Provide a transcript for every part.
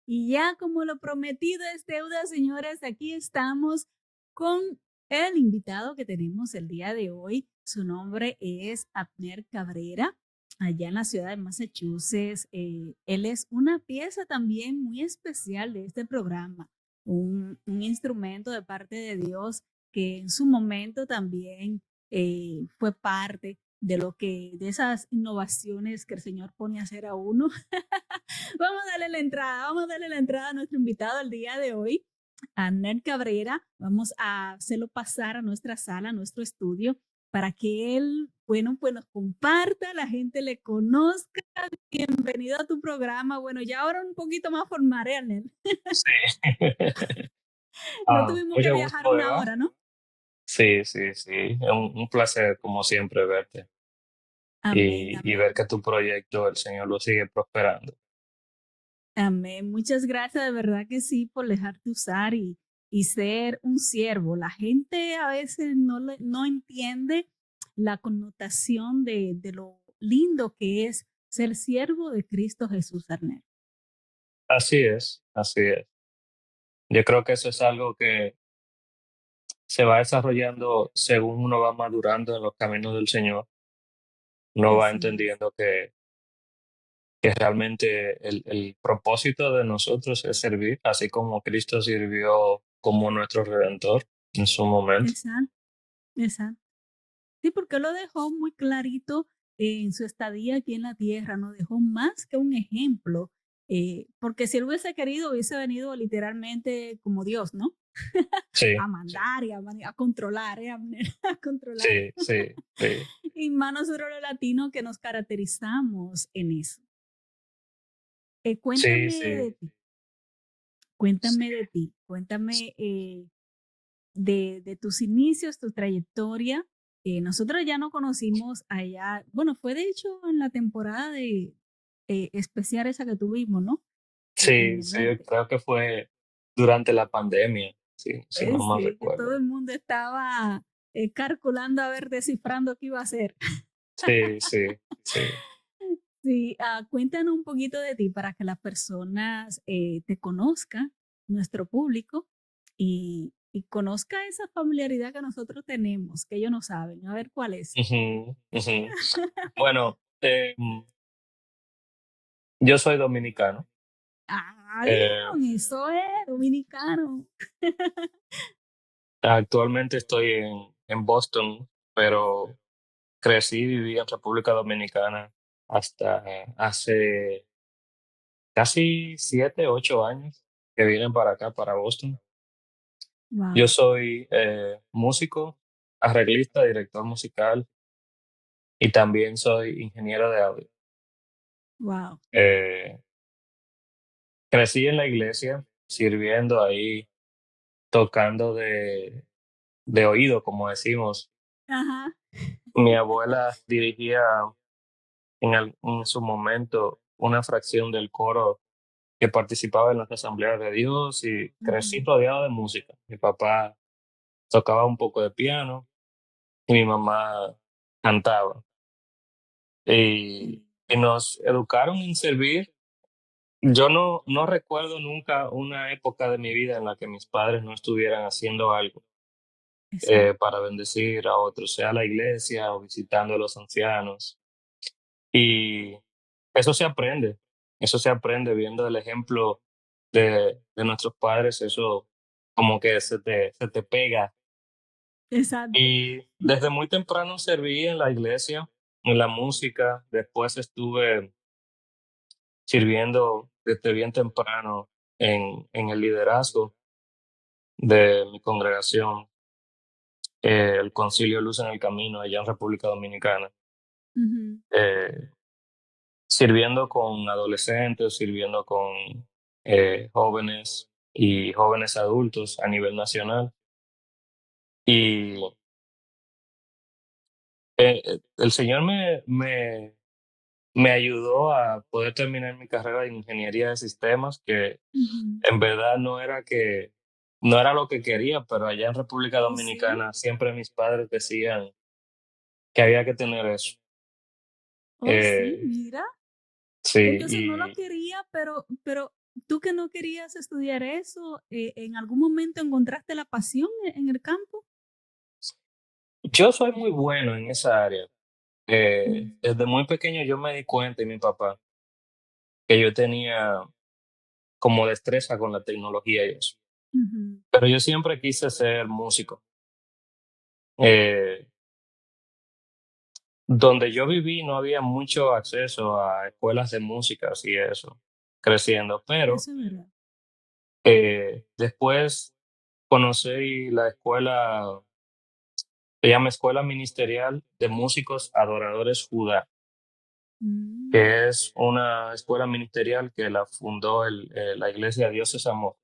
Y ya como lo prometido es deuda, señores, aquí estamos con el invitado que tenemos el día de hoy. Su nombre es Abner Cabrera, allá en la ciudad de Massachusetts. Él es una pieza también muy especial de este programa, un instrumento de parte de Dios que en su momento también fue parte de lo que, de esas innovaciones que el Señor pone a hacer a uno. Vamos a darle la entrada a nuestro invitado el día de hoy, a Abner Cabrera. Vamos a hacerlo pasar a nuestra sala, a nuestro estudio, para que él, bueno, pues nos comparta, la gente le conozca. Bienvenido a tu programa. Bueno, ya ahora un poquito más formal, ¿eh, Abner? Sí. No tuvimos que Mucho viajar gusto, una Eva. hora, ¿no? Sí, sí, sí. Es un placer, como siempre, verte Amén, y ver amén. que tu proyecto, el Señor lo sigue prosperando. Amén. Muchas gracias, de verdad que sí, por dejarte usar y ser un siervo. La gente a veces no entiende la connotación de lo lindo que es ser siervo de Cristo Jesús Arnel. Así es, así es. Yo creo que eso es algo que se va desarrollando según uno va madurando en los caminos del Señor. Uno va Así es. entendiendo que realmente el propósito de nosotros es servir, así como Cristo sirvió como nuestro Redentor en su momento. Exacto, exacto. Sí, porque lo dejó muy clarito en su estadía aquí en la tierra, nos dejó más que un ejemplo, porque si él hubiese querido, hubiese venido literalmente como Dios, ¿no? Sí, A mandar y a controlar, a controlar. sí, sí, sí. Y más nosotros los latinos que nos caracterizamos en eso. Sí, Cuéntame de sí. ti, Sí. cuéntame de tus inicios, tu trayectoria. Nosotros ya no conocimos allá, bueno, fue de hecho en la temporada de especial esa que tuvimos, ¿no? En Sí, el sí, yo 20. creo que fue durante la pandemia, sí, si no mal Sí, que todo recuerdo. el mundo estaba calculando a ver, descifrando qué iba a hacer. Sí, sí, sí. Sí, cuéntanos un poquito de ti para que las personas te conozcan, nuestro público, y conozca esa familiaridad que nosotros tenemos, que ellos no saben. A ver cuál es. Ujú, ujú. Bueno, yo soy dominicano. Ah, Eh, bien, eso es, dominicano. Actualmente estoy en Boston, pero crecí y viví en República Dominicana hasta hace casi 7, 8 años que vine para acá, para Boston. Yo Wow, soy músico, arreglista, director musical y también soy ingeniero de audio. wow. Eh, Crecí en la iglesia, sirviendo ahí, tocando de oído, como decimos. Ajá. Mi abuela dirigía en su momento una fracción del coro que participaba en las asambleas de Dios y crecí Ujú. rodeado de música. Mi papá tocaba un poco de piano y mi mamá cantaba. Y nos educaron en servir. Yo no recuerdo nunca una época de mi vida en la que mis padres no estuvieran haciendo algo Exacto. para bendecir a otros, sea la iglesia o visitando a los ancianos. Y eso se aprende viendo el ejemplo de nuestros padres, eso como que se te pega. Exacto. Y desde muy temprano serví en la iglesia, en la música, después estuve sirviendo desde bien temprano en el liderazgo de mi congregación, el Concilio Luz en el Camino, allá en República Dominicana, Ujú. eh, sirviendo con adolescentes, sirviendo con jóvenes y jóvenes adultos a nivel nacional. Y el Señor me ayudó a poder terminar mi carrera de ingeniería de sistemas, que Ujú. en verdad no era lo que quería, pero allá en República ¿Oh, sí? Dominicana siempre mis padres decían que había que tener eso. Oh, sí, Eh, mira. sí, Entonces no lo y quería, pero ¿Tú que no querías estudiar eso, en algún momento encontraste la pasión en el campo? Yo soy muy bueno en esa área. Mm, Desde muy pequeño yo me di cuenta, y mi papá, que yo tenía como destreza con la tecnología y eso. ujú, Pero yo siempre quise ser músico. Eh, Donde yo viví no había mucho acceso a escuelas de música y eso, creciendo, pero eso es verdad. después conocí la escuela, se llama Escuela Ministerial de Músicos Adoradores Judá, Mm, que es una escuela ministerial que la fundó la iglesia Dios es Amor,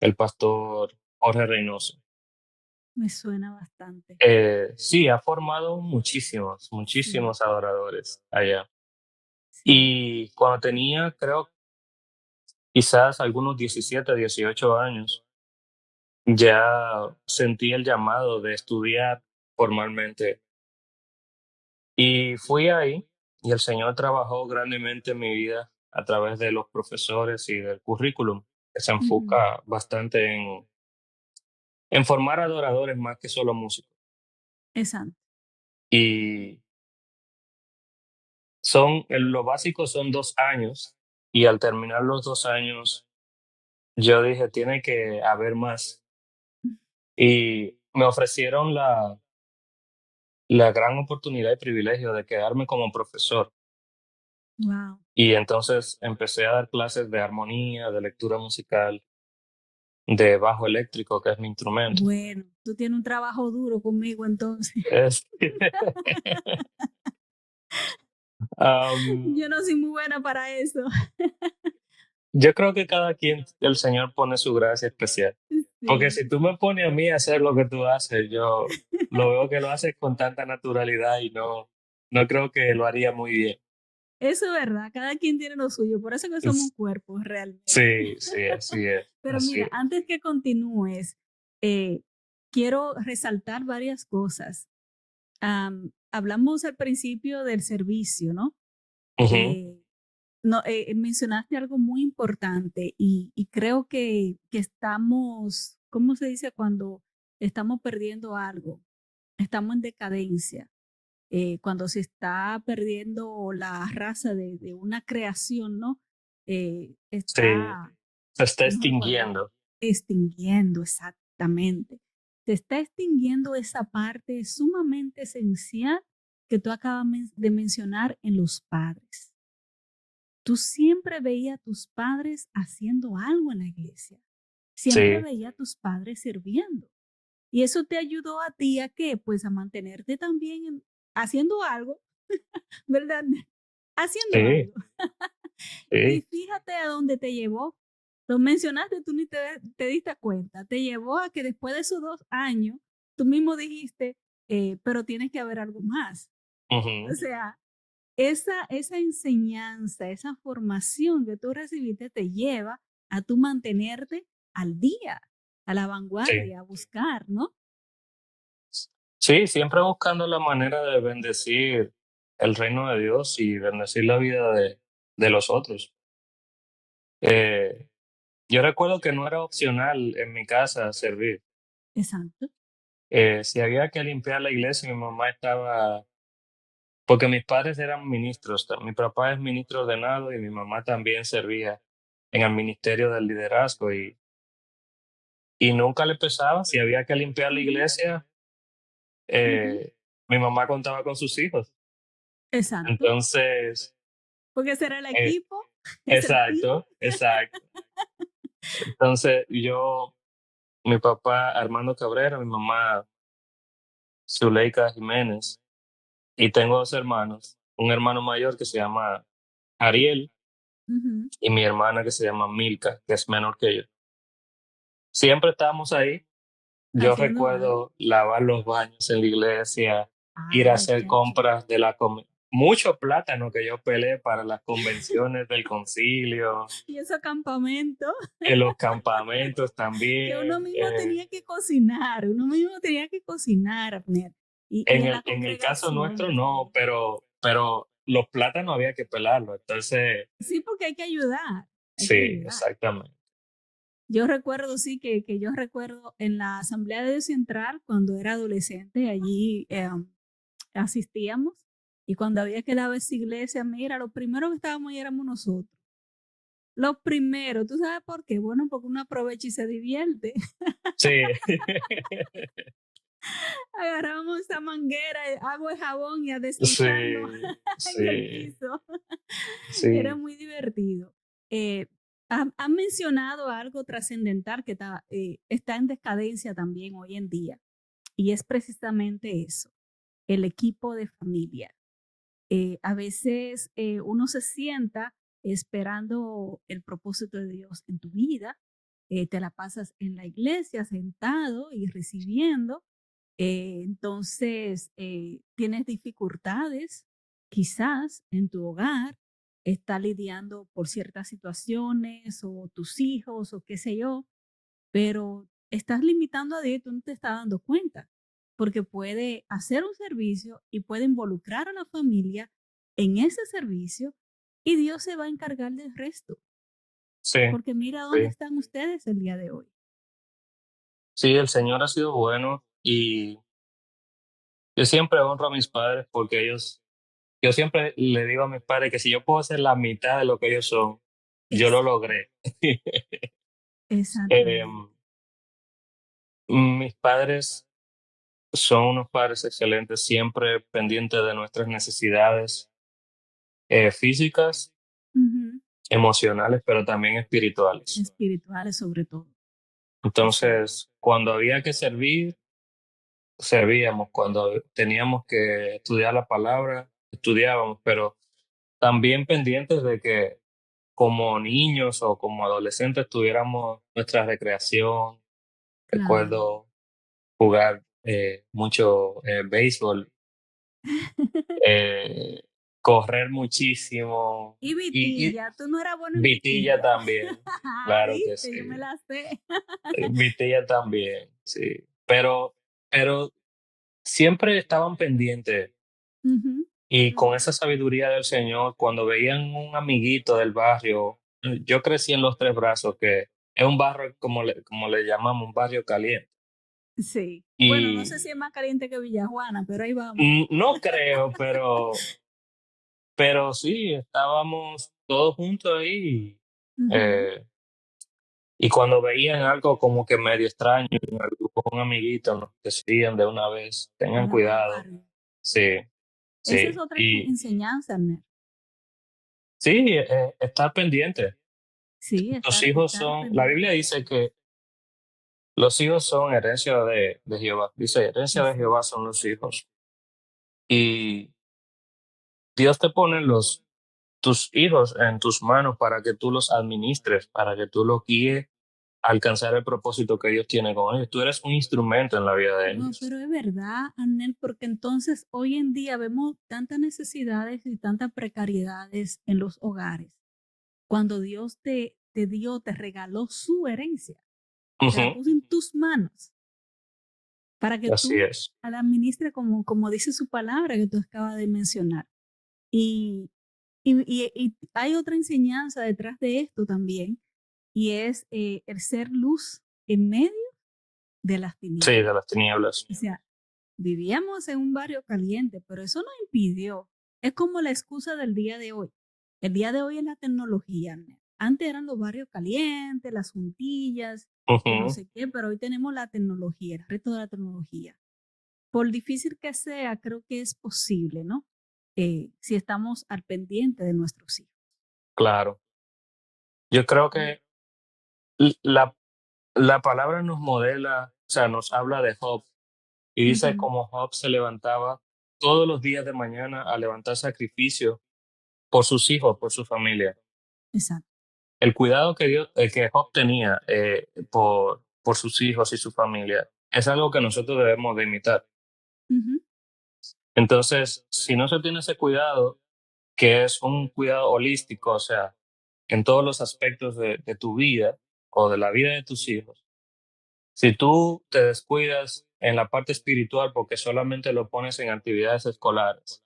el pastor Jorge Reynoso. me suena bastante. Sí, ha formado muchísimos, Sí, muchísimos adoradores allá. sí. Y cuando tenía, creo, quizás algunos 17, 18 años, ya sentí el llamado de estudiar formalmente. Y fui ahí y el Señor trabajó grandemente en mi vida a través de los profesores y del currículum, que se Ujú, enfoca bastante en formar adoradores más que solo músicos. exacto. Y lo básico son 2 años y al terminar los 2 años, yo dije, tiene que haber más. Y me ofrecieron la gran oportunidad y privilegio de quedarme como profesor. Wow. Y entonces empecé a dar clases de armonía, de lectura musical, de bajo eléctrico, que es mi instrumento. Bueno, tú tienes un trabajo duro conmigo entonces. Es- Am, Yo no soy muy buena para eso. yo creo que cada quien, el Señor pone su gracia especial. Porque Sí, si tú me pones a mí a hacer lo que tú haces, yo lo veo que lo haces con tanta naturalidad y no creo que lo haría muy bien. eso es verdad. Cada quien tiene lo suyo. Por eso que somos Es- cuerpos realmente. Sí, sí, así es, Pero así mira, es. antes que continúes, eh, quiero resaltar varias cosas. Hablamos al principio del servicio, ¿no? Ujú, Eh, no, mencionaste algo muy importante y creo que estamos, ¿cómo se dice cuando estamos perdiendo algo? Estamos en decadencia. Cuando se está perdiendo la raza de una creación, ¿no? sí, Está, se está no recuerdo, extinguiendo. extinguiendo exactamente. Se está extinguiendo esa parte sumamente esencial que tú acabas de mencionar en los padres. Tú siempre veías a tus padres haciendo algo en la iglesia. Siempre Sí, veías a tus padres sirviendo. Y eso te ayudó a ti a qué? Pues a mantenerte también haciendo algo, ¿verdad? Haciendo sí, algo. Y sí. fíjate a dónde te llevó. Lo mencionaste, tú ni te diste cuenta. Te llevó a que después de esos 2 años, tú mismo dijiste, pero tienes que haber algo más. O Ujú, sea, esa enseñanza, esa formación que tú recibiste te lleva a tú mantenerte al día, a la sí. vanguardia, a buscar, ¿no? Sí, siempre buscando la manera de bendecir el reino de Dios y bendecir la vida de los otros. Eh, yo recuerdo que no era opcional en mi casa servir. Exacto. Si había que limpiar la iglesia, mi mamá estaba, porque mis padres eran ministros, mi papá es ministro ordenado y mi mamá también servía en el ministerio del liderazgo y nunca le pesaba. Si había que limpiar la Ujú, iglesia, ujú. mi mamá contaba con sus hijos. Exacto. Entonces, Porque ese era el eh, equipo, es el team. exacto, exacto. Entonces, mi papá Armando Cabrera, mi mamá Zuleika Jiménez, y tengo 2 hermanos, un hermano mayor que se llama Ariel Ujú. y mi hermana que se llama Milka, que es menor que yo. Siempre estábamos ahí. Yo Haciendo algo. recuerdo lavar los baños en la iglesia, ir a Ay, hacer qué chulo. compras de mucho plátano que yo peleé para las convenciones del concilio, Y esos campamentos en los campamentos que uno también. mismo tenía que cocinar, uno mismo tenía que cocinar, Abner. Y En en el, la en el caso congregación nuestro no, también. pero los plátanos había que pelarlos. Entonces, Sí, porque hay que ayudar. hay que sí, ayudar. exactamente. Yo recuerdo, sí, que yo recuerdo en la Asamblea de Dios Central, cuando era adolescente, allí asistíamos y cuando había que dar esa iglesia, mira, lo primero que estábamos ahí éramos nosotros. Lo primero, ¿tú sabes por qué? Bueno, porque uno aprovecha y se divierte. Sí, Agarrábamos esa manguera, agua y jabón y a deslizarnos sí, en el sí, piso. Era sí, muy divertido. Han mencionado algo trascendental que está en decadencia también hoy en día, y es precisamente eso, el equipo de familia. A veces uno se sienta esperando el propósito de Dios en tu vida, te la pasas en la iglesia sentado y recibiendo, entonces tienes dificultades quizás en tu hogar, está lidiando por ciertas situaciones o tus hijos o qué sé yo, pero estás limitando a Dios y tú no te estás dando cuenta, porque puede hacer un servicio y puede involucrar a la familia en ese servicio y Dios se va a encargar del resto, sí, porque mira dónde sí. están ustedes el día de hoy. Sí, el Señor ha sido bueno y yo siempre honro a mis padres porque yo siempre le digo a mis padres que si yo puedo ser la mitad de lo que ellos son, yo lo Es logré. exactamente. Em, Mis padres son unos padres excelentes, siempre pendientes de nuestras necesidades físicas, Ujú. emocionales, pero también espirituales. Espirituales sobre todo. Así es. Entonces, cuando había que servir, servíamos. Cuando teníamos que estudiar la palabra, estudiábamos, pero también pendientes de que como niños o como adolescentes tuviéramos nuestra recreación. Claro. Recuerdo jugar mucho béisbol, eh, correr muchísimo Y y vitilla, tú no eras bueno en vitilla vitilla. también, Ah, claro que viste, yo me sí, la sé. vitilla también, sí, pero siempre estaban pendientes Ujú. y con esa sabiduría del Señor, cuando veían un amiguito del barrio, yo crecí en Los Tres Brazos, que es un barrio, como le llamamos, un barrio caliente. Sí. Bueno, no sé si Y es más caliente que Villajuana, pero ahí vamos. no creo, pero sí, estábamos todos juntos ahí. Ujú. eh, y cuando veían algo como que medio extraño, algún amiguito nos decían de una vez, tengan Era del cuidado. barrio. Sí, Esa es sí. otra Y enseñanza, Ner. sí, estar pendiente. Sí, Los estar, hijos estar son, la pendiente. Biblia dice que los hijos son herencia de Jehová. Dice, herencia de Así Jehová es. son los hijos. Y Dios te pone tus hijos en tus manos para que tú los administres, para que tú los guíes a alcanzar el propósito que Dios tiene con ellos. Tú eres un instrumento en la vida de No, ellos. pero es verdad, Anel, porque entonces hoy en día vemos tantas necesidades y tantas precariedades en los hogares. Cuando Dios te dio, te regaló su herencia, te la Ujú, puso en tus manos para que así tú es. la administres como dice su palabra que tú acabas de mencionar. Y, y hay otra enseñanza detrás de esto también, y es el ser luz en medio de las Sí, tinieblas. de las tinieblas. O sea, vivíamos en un barrio caliente, pero eso no impidió. Es como la excusa del día de hoy. El día de hoy es la tecnología. ¿No? Antes eran los barrios calientes, las juntillas, que no Ujú, sé qué, pero hoy tenemos la tecnología, el reto de la tecnología. Por difícil que sea, creo que es posible, ¿no? Si estamos al pendiente de nuestros hijos. claro. Yo creo que l- la, la palabra nos modela, o sea, nos habla de Job y dice Ujú. cómo Job se levantaba todos los días de mañana a levantar sacrificio por sus hijos, por su familia. Exacto. El cuidado que Job tenía por sus hijos y su familia es algo que nosotros debemos de imitar. Ujú. Entonces, si no se tiene ese cuidado, que es un cuidado holístico, o sea, en todos los aspectos de tu vida o de la vida de tus hijos, si tú te descuidas en la parte espiritual porque solamente lo pones en actividades escolares,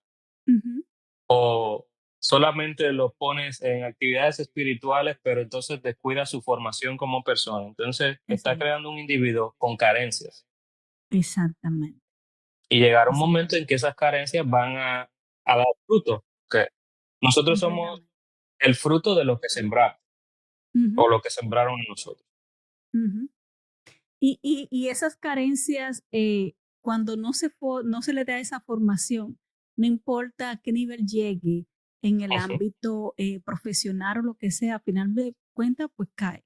Ujú. o solamente los pones en actividades espirituales, pero entonces descuida su formación como persona. Entonces está Exacto, creando un individuo con carencias exactamente, y llegará un exacto, momento en que esas carencias van a dar fruto. Que nosotros somos completamente. el fruto de lo que sembramos Ujú, o lo que sembraron en nosotros. ujú. Y esas carencias, cuando no se le da esa formación, no importa a qué nivel llegue en el Ujú. ámbito profesional o lo que sea, a final de cuentas, pues cae,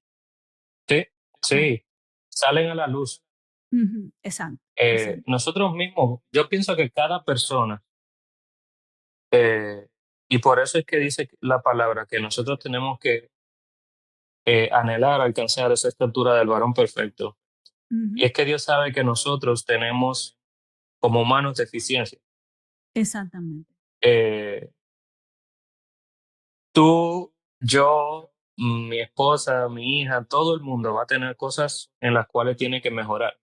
Sí, cae. sí, salen a la luz. Ujú, exacto, exacto. Nosotros mismos, yo pienso que cada persona, eh, y por eso es que dice la palabra que nosotros tenemos que anhelar alcanzar esa estatura del varón perfecto. Y Ujú, es que Dios sabe que nosotros tenemos como humanos deficiencias. exactamente, Eh, tú, yo, mi esposa, mi hija, todo el mundo va a tener cosas en las cuales tiene que mejorar.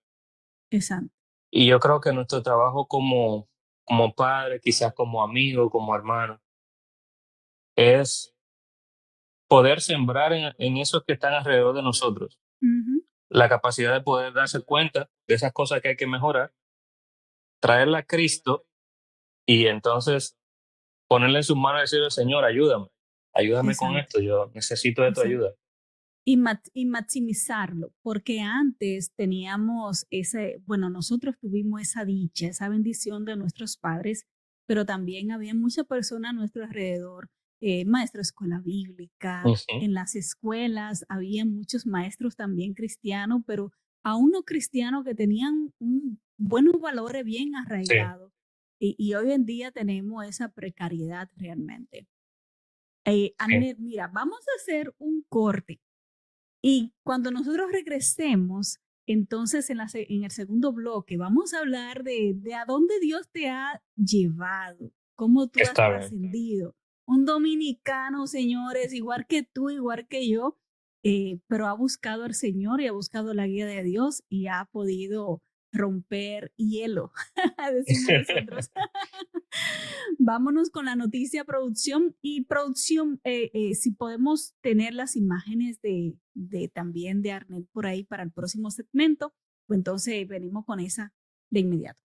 exacto. Y yo creo que nuestro trabajo como padre, quizás como amigo, como hermano, es poder sembrar en esos que están alrededor de nosotros Ujú, la capacidad de poder darse cuenta de esas cosas que hay que mejorar, traerla a Cristo y entonces ponerle en sus manos y decirle, Señor, ayúdame, ayúdame con exacto, esto, yo necesito de tu exacto. ayuda. Y maximizarlo, porque antes teníamos ese, bueno, nosotros tuvimos esa dicha, esa bendición de nuestros padres, pero también había muchas personas a nuestro alrededor, maestros de escuela bíblica, Ujú. en las escuelas había muchos maestros también cristianos, pero aún no cristianos que tenían buenos valores bien Sí, arraigados. Y hoy en día tenemos esa precariedad realmente. sí, Anel, mira, vamos a hacer un corte y cuando nosotros regresemos, entonces en el segundo bloque vamos a hablar de a dónde Dios te ha llevado, cómo tú has está bien. trascendido. Un dominicano, señores, igual que tú, igual que yo, pero ha buscado al Señor y ha buscado la guía de Dios y ha podido romper hielo, decimos nosotros. Vámonos con la noticia producción y producción, si podemos tener las imágenes de también de Arnett por ahí para el próximo segmento, pues entonces venimos con esa de inmediato.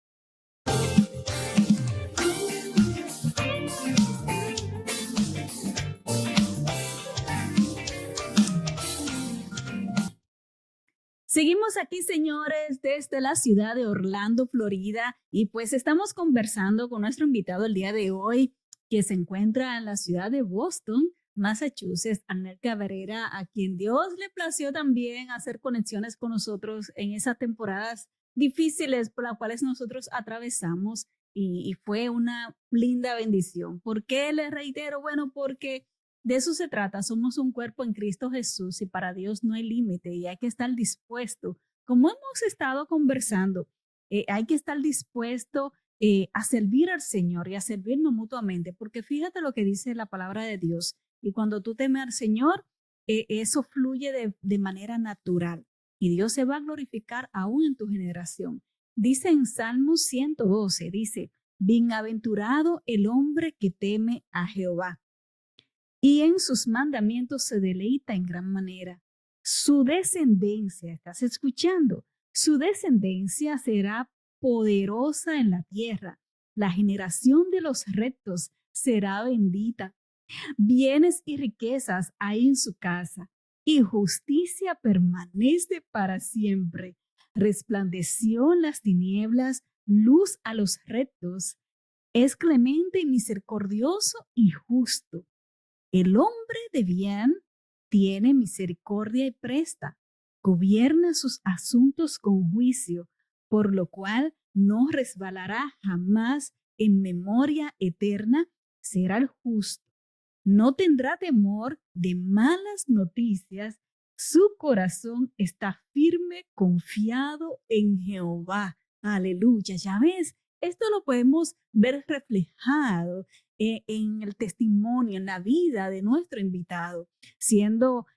Seguimos aquí, señores, desde la ciudad de Orlando, Florida, y pues estamos conversando con nuestro invitado el día de hoy, que se encuentra en la ciudad de Boston, Massachusetts, Arnett Cabrera, a quien Dios le plació también hacer conexiones con nosotros en esas temporadas difíciles por las cuales nosotros atravesamos y fue una linda bendición. ¿Por qué le reitero? Bueno, porque de eso se trata, somos un cuerpo en Cristo Jesús y para Dios no hay límite y hay que estar dispuesto, como hemos estado conversando, hay que estar dispuesto a servir al Señor y a servirnos mutuamente, porque fíjate lo que dice la palabra de Dios y cuando tú temes al Señor, eso fluye de manera natural y Dios se va a glorificar aún en tu generación. Dice en Salmo 112, dice, bienaventurado el hombre que teme a Jehová y en sus mandamientos se deleita en gran manera. Su descendencia, ¿estás escuchando? Su descendencia será poderosa en la tierra. La generación de los rectos será bendita. Bienes y riquezas hay en su casa, y justicia permanece para siempre. Resplandeció en las tinieblas luz a los rectos. Es clemente y misericordioso y justo. El hombre de bien tiene misericordia y presta, gobierna sus asuntos con juicio, por lo cual no resbalará jamás en memoria eterna, será el justo. No tendrá temor de malas noticias, su corazón está firme, confiado en Jehová. Aleluya, ya ves, esto lo podemos ver reflejado en el testimonio, en la vida de nuestro invitado, siendo,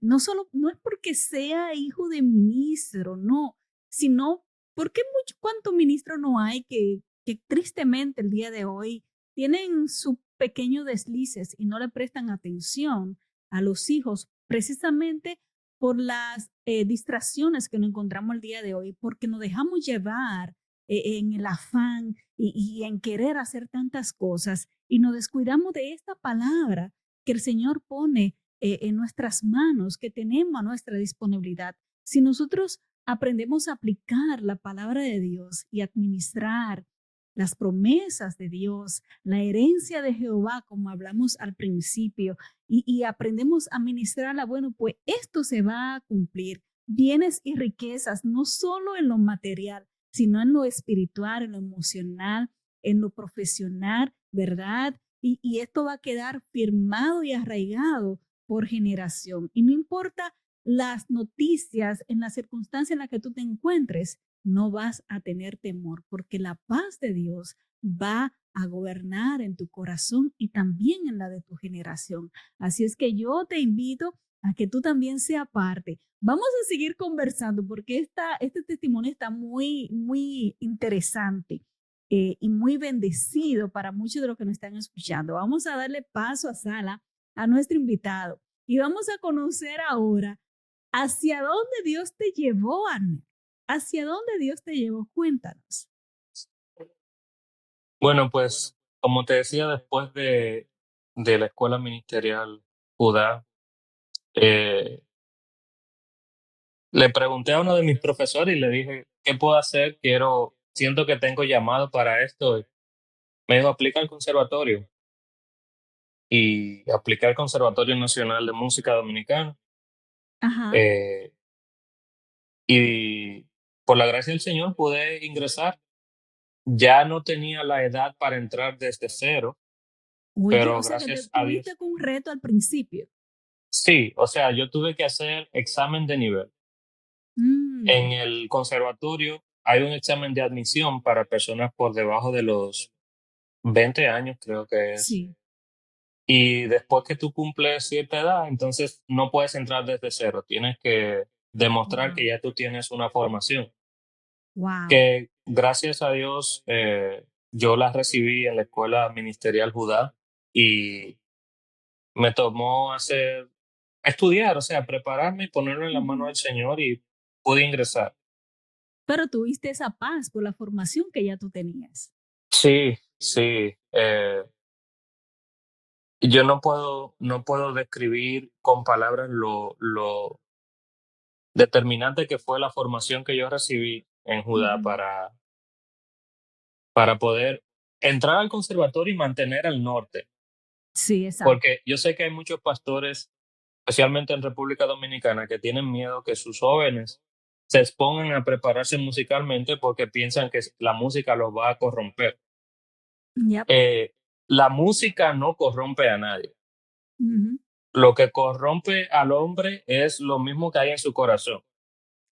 no solo, no es porque sea hijo de ministro, no, sino porque cuántos ministros no hay que tristemente el día de hoy tienen su pequeños deslices y no le prestan atención a los hijos precisamente por las distracciones que nos encontramos el día de hoy, porque nos dejamos llevar en el afán y en querer hacer tantas cosas y nos descuidamos de esta palabra que el Señor pone en nuestras manos, que tenemos a nuestra disponibilidad. Si nosotros aprendemos a aplicar la palabra de Dios y administrar las promesas de Dios, la herencia de Jehová, como hablamos al principio, y aprendemos a administrarla, bueno, pues esto se va a cumplir. Bienes y riquezas, no solo en lo material, sino en lo espiritual, en lo emocional, en lo profesional, ¿verdad? Y esto va a quedar firmado y arraigado por generación. Y no importa las noticias, en la circunstancia en la que tú te encuentres, no vas a tener temor, porque la paz de Dios va a gobernar en tu corazón y también en la de tu generación. Así es que yo te invito a que tú también seas parte. Vamos a seguir conversando porque este testimonio está muy interesante y muy bendecido para muchos de los que nos están escuchando. Vamos a darle paso a Sala, a nuestro invitado, y vamos a conocer ahora hacia dónde Dios te llevó, Arne. ¿Hacia dónde Dios te llevó? Cuéntanos. Bueno, pues como te decía, después de la escuela ministerial Judá, eh, le pregunté a uno de mis profesores y le dije, ¿qué puedo hacer? Siento que tengo llamado para esto. Me dijo, aplica al conservatorio y apliqué al Conservatorio Nacional de Música Dominicana. Ajá. eh, y por la gracia del Señor pude ingresar. Ya no tenía la edad para entrar desde cero, Oye, o pero sea que te gracias a tuviste Dios. con un reto al principio. Sí, o sea, yo tuve que hacer examen de nivel. En Mm, el conservatorio hay un examen de admisión para personas por debajo de los 20 años, creo que es. sí. Y después que tú cumples cierta edad, entonces no puedes entrar desde cero. Tienes que demostrar que Wow. ya tú tienes una formación. Wow. Que gracias a Dios yo la recibí en la escuela ministerial Judá y me tomó estudiar, o sea, prepararme y ponerlo en la mano Ujú. del Señor y pude ingresar. Pero tuviste esa paz por la formación que ya tú tenías. Sí, sí. Yo no puedo describir con palabras lo determinante que fue la formación que yo recibí en Judá Ujú. para poder entrar al conservatorio y mantener el norte. Sí, exacto. Porque yo sé que hay muchos pastores, especialmente en República Dominicana, que tienen miedo que sus jóvenes se expongan a prepararse musicalmente porque piensan que la música los va a corromper. Yep. La música no corrompe a nadie. Ujú. Lo que corrompe al hombre es lo mismo que hay en su corazón.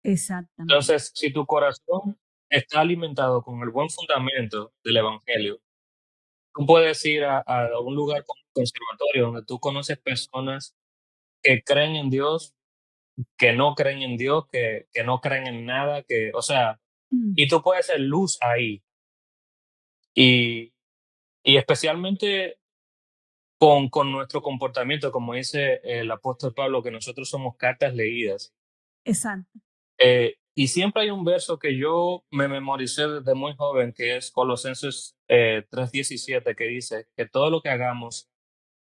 Exactamente. Entonces, si tu corazón está alimentado con el buen fundamento del evangelio, tú puedes ir a un lugar como un conservatorio donde tú conoces personas que creen en Dios, que no creen en Dios, que no creen en nada, o sea, Mm, y tú puedes ser luz ahí. Y, y especialmente con nuestro comportamiento, como dice el apóstol Pablo, que nosotros somos cartas leídas. exacto. Y siempre hay un verso que yo me memoricé desde muy joven, que es Colosenses 3:17, que dice que todo lo que hagamos,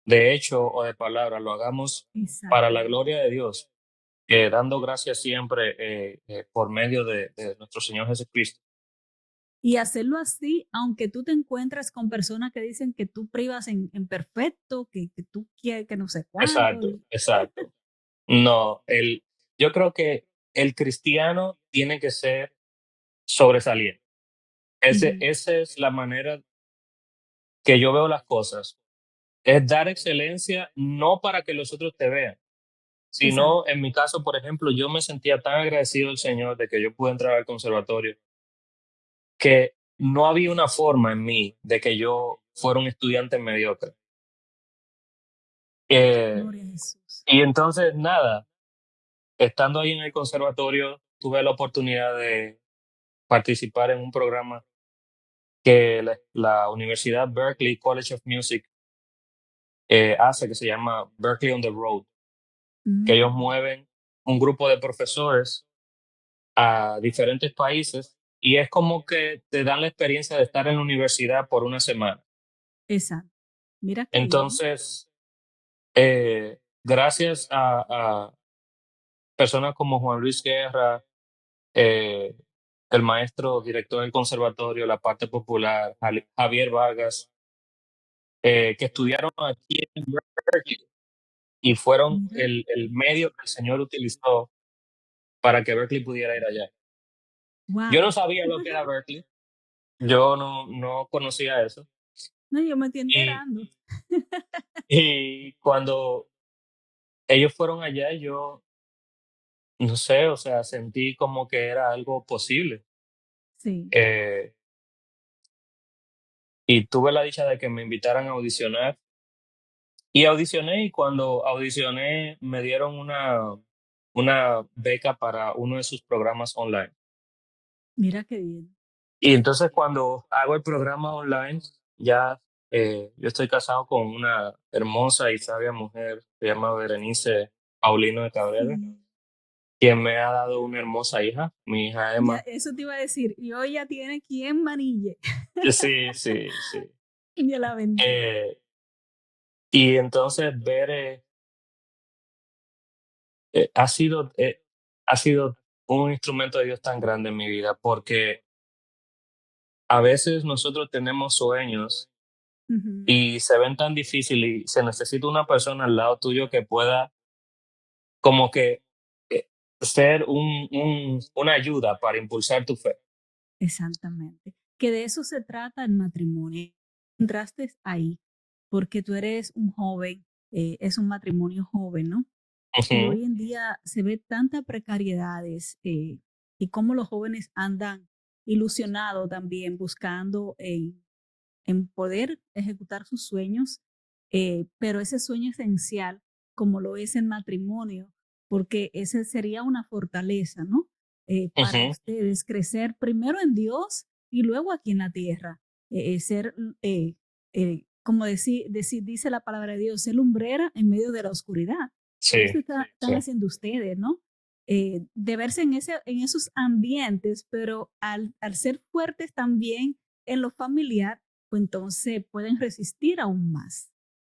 de hecho o de palabra, lo hagamos para la Exactamente. gloria de Dios, dando gracias siempre por medio de nuestro Señor Jesucristo. Y hacerlo así, aunque tú te encuentres con personas que dicen que tú privas en perfecto, que tú quieres que no sé cuánto. Exacto, exacto. No, yo creo que el cristiano tiene que ser sobresaliente. Ujú. Esa es la manera que yo veo las cosas. Es dar excelencia no para que los otros te vean, Exacto. sino en mi caso, por ejemplo, yo me sentía tan agradecido al Señor de que yo pude entrar al conservatorio, que no había una forma en mí de que yo fuera un estudiante mediocre. Eh, Gloria a Jesús. y entonces, nada, estando ahí en el conservatorio, tuve la oportunidad de participar en un programa que la Universidad Berklee College of Music hace, que se llama Berkeley on the Road, que ellos Mm, mueven un grupo de profesores a diferentes países y es como que te dan la experiencia de estar en la universidad por una semana. exacto. Mira qué bien. Entonces, gracias a personas como Juan Luis Guerra, eh, el maestro director del conservatorio, la parte popular, Javier Vargas, que estudiaron aquí en Berkeley y fueron Mira, el medio que el Señor utilizó para que Berkeley pudiera ir allá. Yo no wow. sabía lo que era Berkeley, yo no conocía eso. No, yo me estoy Y, enterando. y cuando ellos fueron allá, yo no sé, o sea, sentí como que era algo posible. Sí, Eh, y tuve la dicha de que me invitaran a audicionar. Y audicioné, y cuando audicioné me dieron una beca para uno de sus programas online. mira qué bien. Y entonces cuando hago el programa online, ya yo estoy casado con una hermosa y sabia mujer, se llama Berenice Paulino de Cabrera, Sí. quien me ha dado una hermosa hija, mi hija Ya, Emma. eso te iba a decir. Y hoy ya tiene quien manille. Sí, sí, sí. Dios la bendiga. Eh, y entonces ver, eh, ha sido, eh, ha sido un instrumento de Dios tan grande en mi vida, porque a veces nosotros tenemos sueños Ujú. y se ven tan difíciles y se necesita una persona al lado tuyo que pueda como que ser una ayuda para impulsar tu fe. Exactamente. Que de eso se trata el matrimonio. Entraste ahí porque tú eres un joven, es un matrimonio joven, ¿no? Y Ujú, hoy en día se ve tantas precariedades y cómo los jóvenes andan ilusionados también buscando en poder ejecutar sus sueños, pero ese sueño esencial, como lo es el matrimonio, porque ese sería una fortaleza, ¿no? Para ujú, ustedes crecer primero en Dios y luego aquí en la tierra, ser, como dice la palabra de Dios, ser lumbrera en medio de la oscuridad. Eso sí, están sí, haciendo ustedes, ¿no? De verse en esos ambientes, pero al ser fuertes también en lo familiar, pues entonces pueden resistir aún más.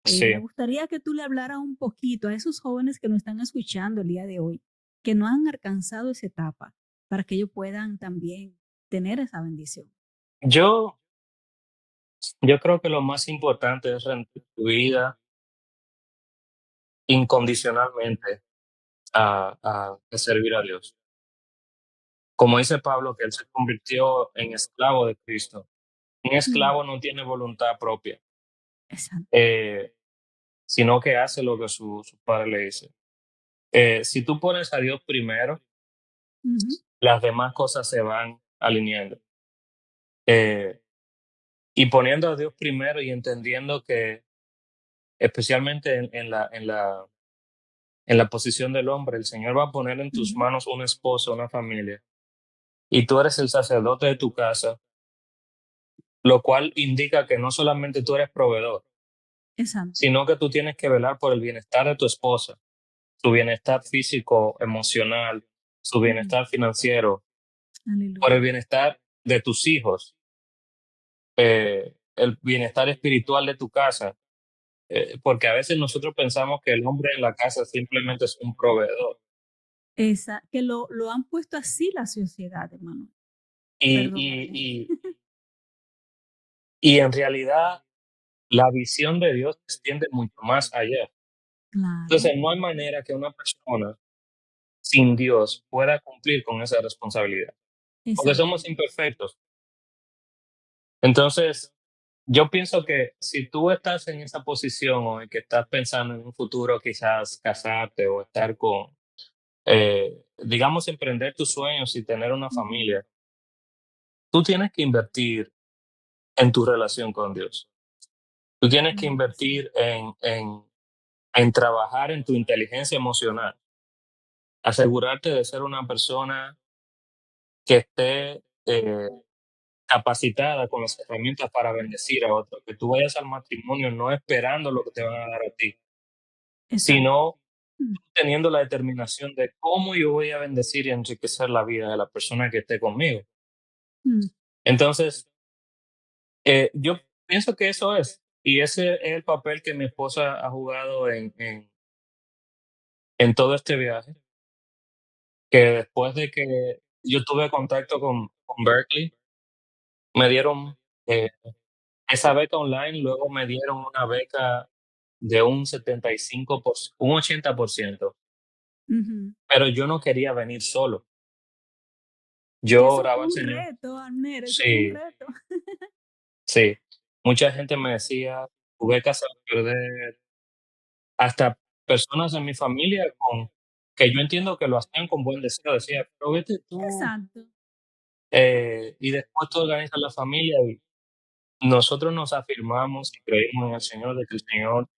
Me sí. gustaría que tú le hablaras un poquito a esos jóvenes que nos están escuchando el día de hoy, que no han alcanzado esa etapa, para que ellos puedan también tener esa bendición. Yo, yo creo que lo más importante es rendir tu vida incondicionalmente a servir a Dios. Como dice Pablo, que él se convirtió en esclavo de Cristo. Un Mm, esclavo no tiene voluntad propia, exacto. eh, sino que hace lo que su padre le dice. Si tú pones a Dios primero, Ujú, las demás cosas se van alineando. Eh, y poniendo a Dios primero y entendiendo que, especialmente en la posición del hombre, el Señor va a poner en tus ujú, manos un esposo, una familia, y tú eres el sacerdote de tu casa, lo cual indica que no solamente tú eres proveedor, exacto. sino que tú tienes que velar por el bienestar de tu esposa, su bienestar físico, emocional, su Mm, bienestar financiero, por el aleluya. bienestar de tus hijos, el bienestar espiritual de tu casa, porque a veces nosotros pensamos que el hombre en la casa simplemente es un proveedor. Que lo han puesto así la sociedad, hermano. Y, Perdóname. y, y, y en realidad la visión de Dios se extiende mucho más allá. Claro, Entonces no hay manera que una persona sin Dios pueda cumplir con esa responsabilidad, porque somos exactamente. imperfectos. Entonces, yo pienso que si tú estás en esa posición o en que estás pensando en un futuro, quizás casarte o estar digamos, emprender tus sueños y tener una Ujú, familia, tú tienes que invertir en tu relación con Dios. Tú tienes que claro que sí. invertir en trabajar en tu inteligencia emocional, asegurarte de ser una persona que esté capacitada con las herramientas para bendecir a otros, que tú vayas al matrimonio no esperando lo que te van a dar a ti, Exacto. sino Mm, teniendo la determinación de cómo yo voy a bendecir y enriquecer la vida de la persona que esté conmigo. mm, Entonces, yo pienso que eso es, y ese es el papel que mi esposa ha jugado en todo este viaje, que después de que yo tuve contacto con Berkeley, me dieron eh, esa beca online, luego me dieron una beca de un 80%, ujú. pero yo no quería venir solo. Que Yo eso oraba fue al un Señor. reto, Abner, eso fue un Sí, reto. sí. Mucha gente me decía: "Tu beca se va a perder". Hasta personas en mi familia con que yo entiendo que lo hacían con buen deseo, decía: "Pero vete tú", Exacto. y después tú organizas la familia, y nosotros nos afirmamos y creímos en el Señor de que el Señor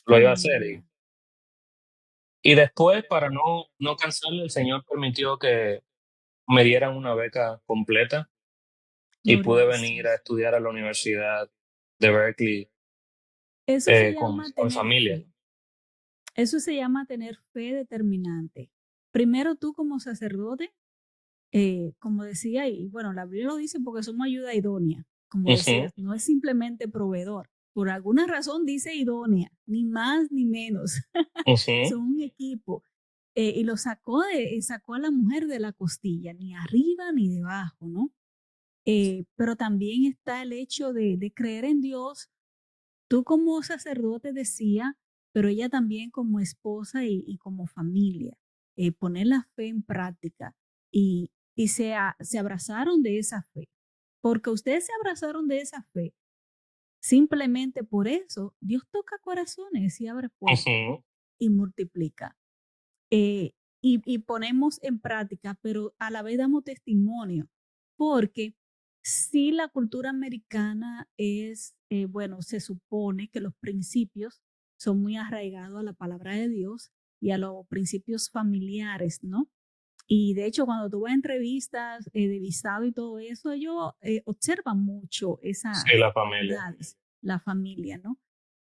lo iba a hacer. Aleluya. Y después, para no cansarle, el Señor permitió que me dieran una beca completa y Gloria a pude venir a Jesús. estudiar a la Universidad de Berkeley, Eso se con llama mi tener familia. fe. Eso se llama tener fe determinante. Primero tú como sacerdote, como decía, y bueno, la Biblia lo dice porque somos ayuda idónea, como Ujú, decías, no es simplemente proveedor. Por alguna razón dice idónea, ni más ni menos. ujú, Son un equipo. Y lo sacó a la mujer de la costilla, ni arriba ni debajo, ¿no? Pero también está el hecho de creer en Dios. Tú como sacerdote decía, pero ella también como esposa y como familia, poner la fe en práctica y se abrazaron de esa fe. Porque ustedes se abrazaron de esa fe, simplemente por eso Dios toca corazones y abre puertas ujú. y multiplica. Y ponemos en práctica, pero a la vez damos testimonio, porque si la cultura americana es, bueno, se supone que los principios son muy arraigados a la palabra de Dios y a los principios familiares, ¿no? Y de hecho, cuando tú vas a entrevistas de visado y todo eso, ellos observan mucho Sí, esas la familia. cualidades, la familia, ¿no?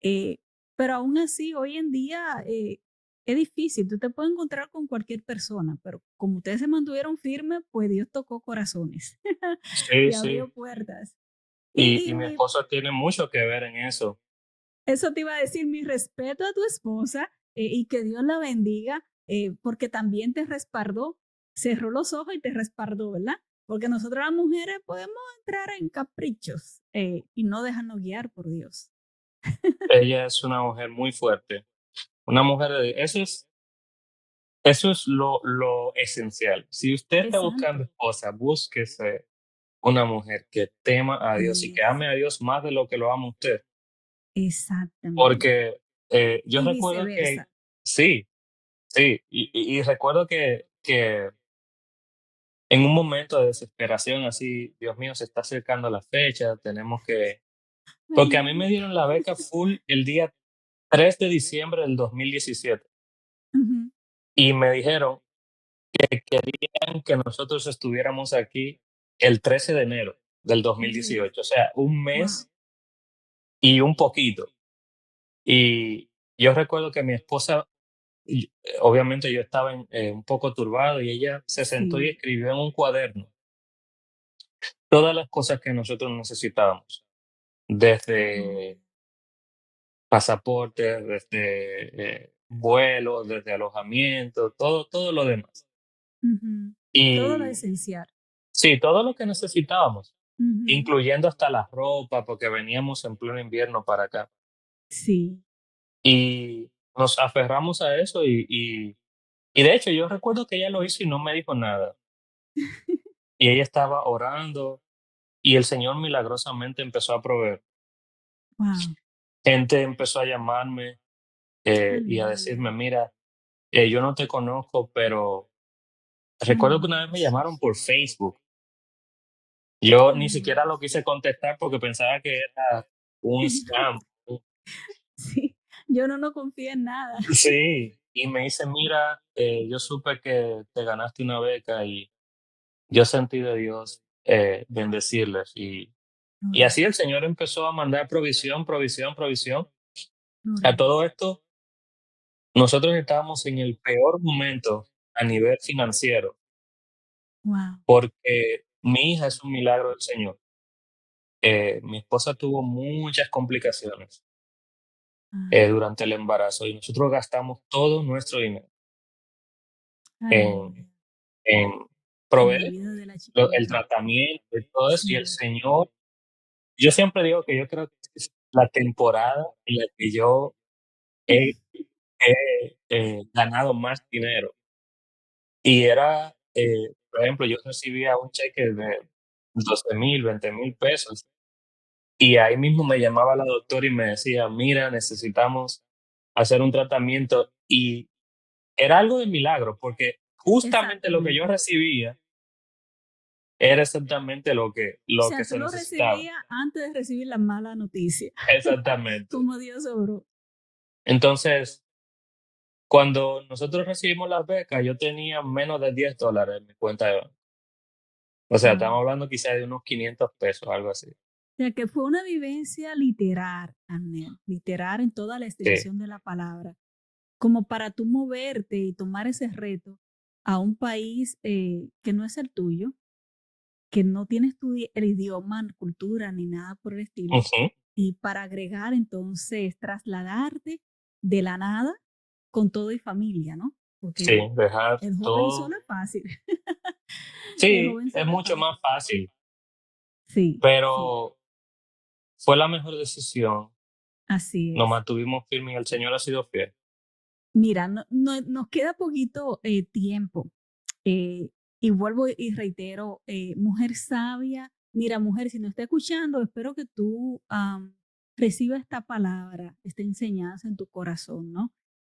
Eh, pero aún así, hoy en día es difícil. Tú te puedes encontrar con cualquier persona, pero como ustedes se mantuvieron firmes, pues Dios tocó corazones Sí, y abrió sí. puertas. Y Y mi esposa tiene mucho que ver en eso. eso te iba a decir, mi respeto a tu esposa y que Dios la bendiga, porque también te respaldó, cerró los ojos y te respaldó, ¿verdad? Porque nosotros las mujeres podemos entrar en caprichos y no dejarnos guiar por Dios. Ella es una mujer muy fuerte, una mujer de eso es lo esencial. Si usted está Exacto, buscando esposa, búsquese una mujer que tema a Dios y que es, ame a Dios más de lo que lo ama usted. exactamente. Porque, yo Y recuerdo que viceversa. sí, sí, y recuerdo que en un momento de desesperación así, Dios mío, se está acercando la fecha, tenemos que porque a mí Ay, me dieron la beca full el día 3 de diciembre del 2017 ujú, y me dijeron que querían que nosotros estuviéramos aquí el 13 de enero del yes, 2018, o sea, un wow. mes y un poquito. Y yo recuerdo que mi esposa, obviamente yo estaba un poco turbado y ella se sentó y Sí. escribió en un cuaderno todas las cosas que nosotros necesitábamos, Oh, desde pasaportes, desde vuelos, desde alojamiento, todo lo demás. ujú. Todo lo Y esencial. sí, todo lo que necesitábamos, Ujú, incluyendo hasta la ropa, porque veníamos en pleno invierno para acá. sí. Y nos aferramos a eso y de hecho yo recuerdo que ella lo hizo y no me dijo nada. Y ella estaba orando y el Señor milagrosamente empezó a proveer. Wow. Gente empezó a llamarme y a Aleluya. decirme, mira, yo no te conozco, pero recuerdo que una Gloria a vez me llamaron Jesús. por Facebook. Yo ni siquiera Aleluya. lo quise contestar porque pensaba que era un scam. Sí, yo no confío en nada. Sí, y me dice, mira, yo supe que te ganaste una beca y yo sentí de Dios bendecirles. Y Gloria, así el Señor empezó a mandar provisión, provisión, provisión. gloria A a Dios. todo esto, nosotros estábamos en el peor momento a nivel financiero, Wow. porque mi hija es un milagro del Señor. Mi esposa tuvo muchas complicaciones durante el embarazo y nosotros gastamos todo nuestro dinero Aleluya. en, en En la proveer vida de la el chiquita. tratamiento y todo eso. Y el Sí. Señor, yo siempre digo que yo creo que es la temporada en la que yo he, ganado más dinero. Y era, por ejemplo, yo recibía un cheque de 12,000, 20,000 pesos. Y ahí mismo me llamaba la doctora y me decía: "Mira, necesitamos hacer un tratamiento", y era algo de milagro, porque justamente lo que yo Exactamente. recibía era exactamente O lo sea, que tú se lo necesitaba. recibías antes de recibir la mala noticia. Exactamente. Como Dios obró. Entonces, cuando nosotros recibimos las becas, yo tenía menos de $10 en mi cuenta de banco. O sea, Wow. estamos hablando quizás de unos 500 pesos, algo así. O sea, que fue una vivencia literal, Anel, literal en toda la Sí. extensión de la palabra, como para tú moverte y tomar ese reto a un país que no es el tuyo, que no tienes el idioma, cultura ni nada por el estilo, Ujú. y para agregar entonces trasladarte de la nada con todo y familia, ¿no? Porque Sí, dejar el joven todo. solo es fácil, el Sí, joven es solo es mucho fácil. más fácil, Sí, sí, pero fue la mejor decisión. así Nos es. mantuvimos firmes y el Señor ha sido fiel. Mira, nos queda poquito tiempo. eh, y vuelvo y reitero, mujer sabia, mira, mujer, si no está escuchando, espero que tú recibas esta palabra, esta enseñanza en tu corazón, ¿no?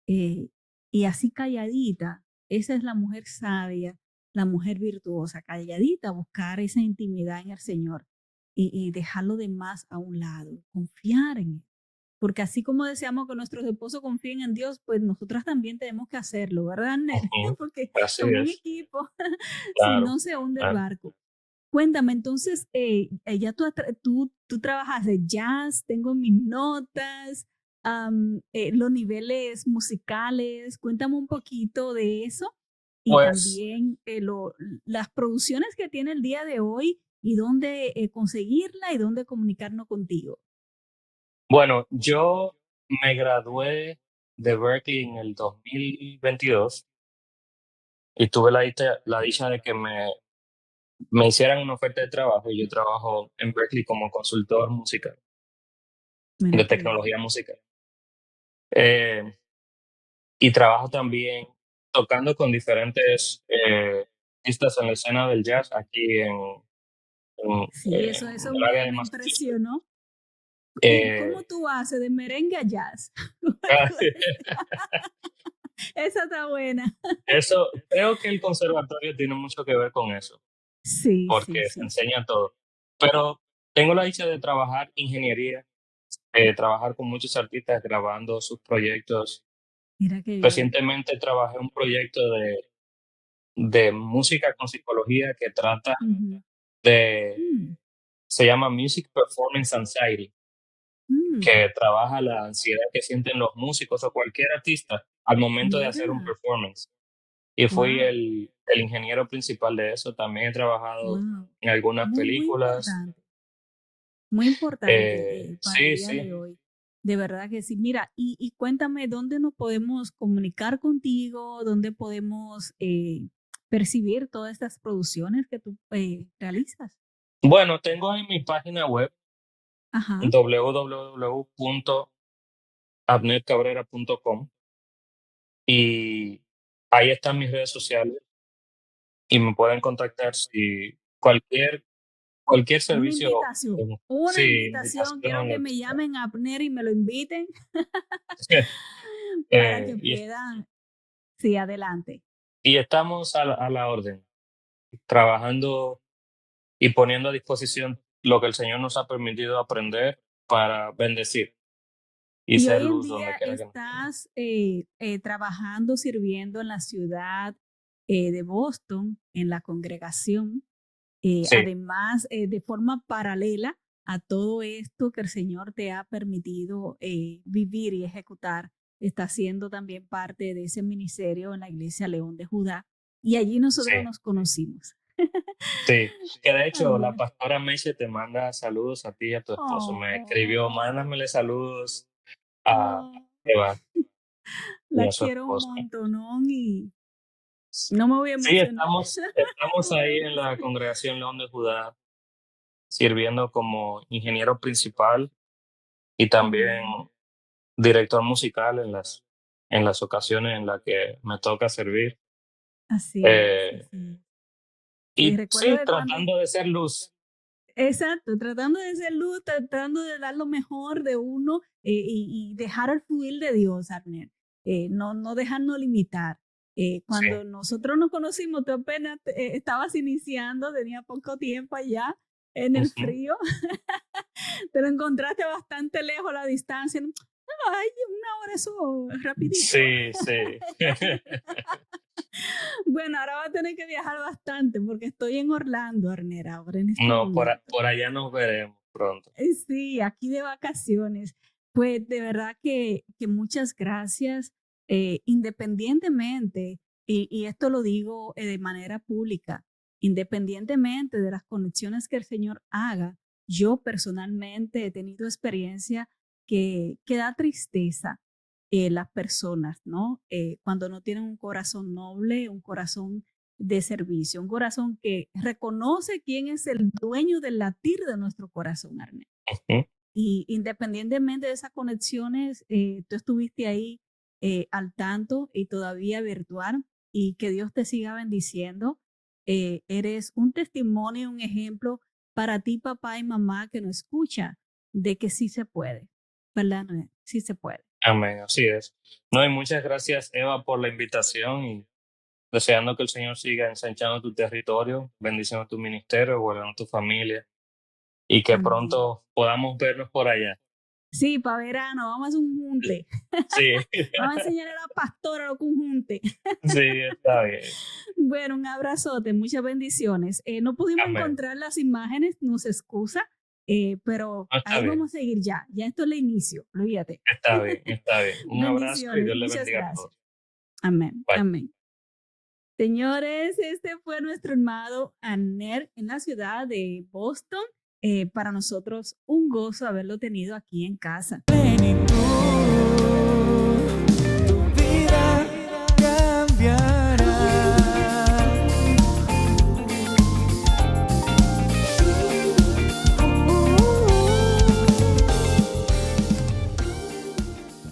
Eh, y así calladita, esa es la mujer sabia, la mujer virtuosa, calladita, buscar esa intimidad en el Señor y dejar lo demás a un lado, confiar en Él. Porque así como deseamos que nuestros esposos confíen en Dios, pues nosotras también tenemos que hacerlo, ¿verdad, Nel? Ujú. Porque Así somos un es, equipo, si claro, no se hunde el claro. barco. Cuéntame, entonces, ya tú trabajas de jazz, tengo mis notas, los niveles musicales, cuéntame un poquito de eso y Pues, también las producciones que tiene el día de hoy y dónde conseguirla y dónde comunicarnos contigo. bueno, yo me gradué de Berkeley en el 2022 y tuve la dicha de que me hicieran una oferta de trabajo y yo trabajo en Berkeley como consultor musical, Mira de qué bien. tecnología musical. Eh, y trabajo también tocando con diferentes artistas en la escena del jazz aquí Sí, en eso el área de me Massachusetts. impresionó. ¿Y cómo Eh, tú haces de merengue a jazz? ¿Cómo tú haces? Esa está buena. eso, creo que el conservatorio tiene mucho que ver con eso, Sí, sí, porque se sí. enseña todo. Pero tengo la dicha de trabajar ingeniería, trabajar con muchos artistas grabando sus proyectos. Mira qué bien. Recientemente trabajé un proyecto de música con psicología que trata Ujú. de, Mm, se llama Music Performance Anxiety, mm. que trabaja la ansiedad que sienten los músicos o cualquier artista al momento de hacer un Mira, performance. Y fui wow, el ingeniero principal de eso. También he trabajado wow. en algunas Muy, películas. muy importante para el Sí, día sí. de hoy. De verdad que sí. Mira, y cuéntame dónde nos podemos comunicar contigo, dónde podemos percibir todas estas producciones que tú realizas. Bueno, tengo en mi página web Ajá. www.abnercabrera.com y ahí están mis redes sociales y me pueden contactar si cualquier servicio, Una sí, invitación. Quiero invitación, que lo que me sea. llamen a Abner y me lo inviten para que Y puedan. Sí, adelante. y estamos a la orden, trabajando y poniendo a disposición lo que el Señor nos ha permitido aprender para bendecir y Y ser hoy en luz día donde quiera que nos vayamos. estás trabajando, sirviendo en la ciudad de Boston, en la congregación. Sí, Además, de forma paralela a todo esto que el Señor te ha permitido vivir y ejecutar, está siendo también parte de ese ministerio en la Iglesia León de Judá. Y allí nosotros sí, nos conocimos. sí. Que de hecho, la Amén. pastora Meche te manda saludos a ti y a tu esposo. Me escribió, Oh, mándamele saludos a oh, Eva y la a su quiero un esposo. montón y no me voy a Sí, emocionar. estamos ahí en la Congregación León de Judá, sirviendo como ingeniero principal y también Amén. director musical en las ocasiones en las que me toca servir. Así es, Eh, así es. Sí, y recuerdo sí, de cuando, tratando de ser luz. exacto, tratando de ser luz, tratando de dar lo mejor de uno y dejar el fluir de Dios, Arnett. No dejarnos limitar. Sí. Cuando nosotros nos conocimos, tú apenas estabas iniciando, tenía poco tiempo allá en el Ujú. frío, te lo encontraste bastante lejos a la distancia. Ay, una hora eso rapidito. Sí, sí. Bueno, ahora va a tener que viajar bastante porque estoy en Orlando, Arnett, ahora en este No, momento. por allá nos veremos pronto. Sí, aquí de vacaciones. Pues de verdad que muchas gracias, independientemente, y esto lo digo de manera pública, independientemente de las conexiones que el Señor haga, yo personalmente he tenido experiencia que da tristeza las personas, ¿no? Cuando no tienen un corazón noble, un corazón de servicio, un corazón que reconoce quién es el dueño del latir de nuestro corazón, Arne. Ujú. Y independientemente de esas conexiones, tú estuviste ahí al tanto y todavía virtual y que Dios te siga bendiciendo. Eres un testimonio, un ejemplo para ti, papá y mamá que nos escucha de que sí se puede, ¿verdad? Noé? Sí se puede. Amén, así es. No, y muchas gracias, Eva, por la invitación y deseando que el Señor siga ensanchando tu territorio, bendiciendo tu ministerio, guardando tu familia y que Amén. pronto podamos vernos por allá. Sí, para verano, vamos a hacer un junte. Sí, Vamos a enseñar a la pastora lo que un junte. sí, está bien. Bueno, un abrazote, muchas bendiciones. No pudimos Amén. encontrar las imágenes, nos excusa, pero No, está ahí bien, vamos a seguir ya. Ya esto es el inicio, olvídate. está bien, está bien. Un abrazo y Bendiciones, Dios le muchas bendiga a gracias. todos. Amén, Bye. amén. Señores, este fue nuestro hermano Aner en la ciudad de Boston. Para nosotros un gozo haberlo tenido aquí en casa.